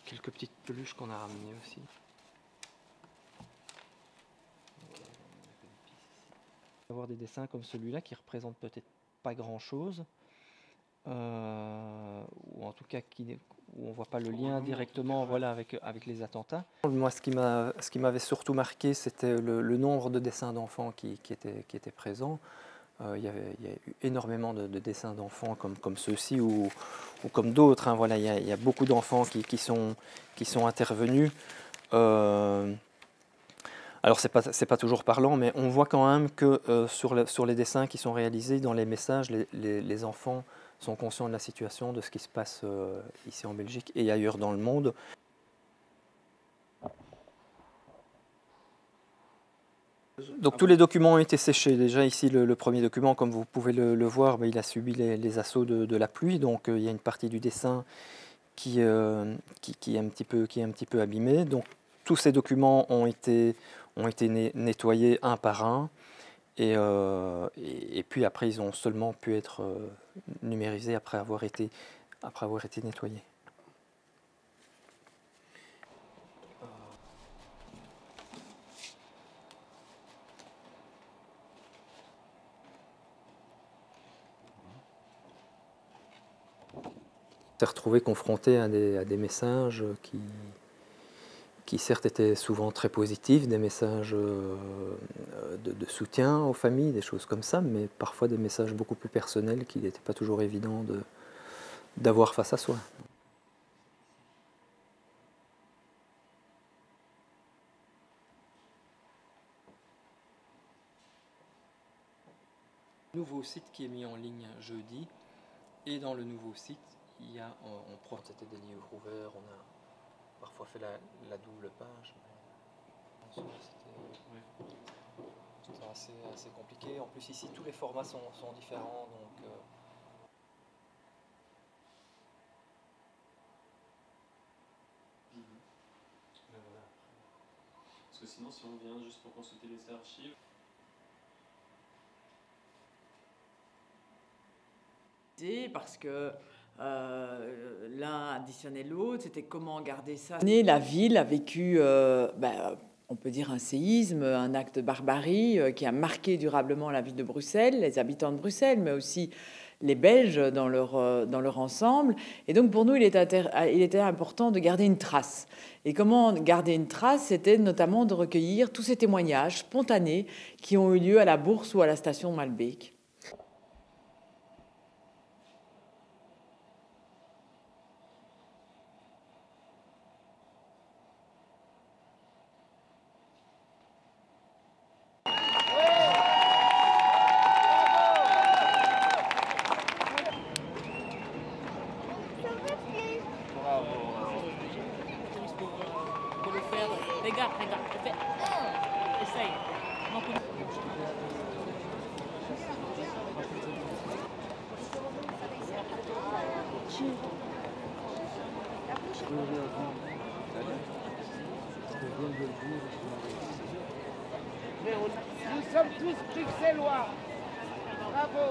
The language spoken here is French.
quelques petites peluches qu'on a ramenées aussi. Avoir des dessins comme celui-là qui représentent peut-être pas grand-chose, ou en tout cas où on voit pas le lien directement, voilà, avec les attentats. Moi, ce qui m'avait surtout marqué, c'était le nombre de dessins d'enfants qui étaient présents. Il y a eu énormément de dessins d'enfants comme ceux-ci ou comme d'autres, hein. Voilà, il y a beaucoup d'enfants qui sont intervenus. Alors c'est pas toujours parlant, mais on voit quand même que sur les dessins qui sont réalisés, dans les messages, les enfants sont conscients de la situation, de ce qui se passe ici en Belgique et ailleurs dans le monde. Donc tous les documents ont été séchés. Déjà ici le premier document, comme vous pouvez le voir, il a subi les assauts de la pluie, donc il y a une partie du dessin qui est un petit peu abîmée. Donc tous ces documents ont été nettoyés un par un, et puis après ils ont seulement pu être numérisés après avoir été nettoyés. On s'est retrouvé confronté à des messages qui certes étaient souvent très positifs, des messages de soutien aux familles, des choses comme ça, mais parfois des messages beaucoup plus personnels qu'il n'était pas toujours évident d'avoir face à soi. Nouveau site qui est mis en ligne jeudi, et dans le nouveau site, il y a, c'était des livres ouverts, on a parfois fait la double page, mais c'était assez compliqué. En plus ici tous les formats sont différents, donc Parce que sinon, si on vient juste pour consulter les archives... Parce que l'un additionnait l'autre, c'était comment garder ça. La ville a vécu, on peut dire, un séisme, un acte de barbarie qui a marqué durablement la ville de Bruxelles, les habitants de Bruxelles, mais aussi les Belges dans leur ensemble. Et donc pour nous, il était important de garder une trace. Et comment garder une trace? C'était notamment de recueillir tous ces témoignages spontanés qui ont eu lieu à la Bourse ou à la station Malbeek. Regarde, fais essaye. Nous sommes tous bruxellois. Bravo.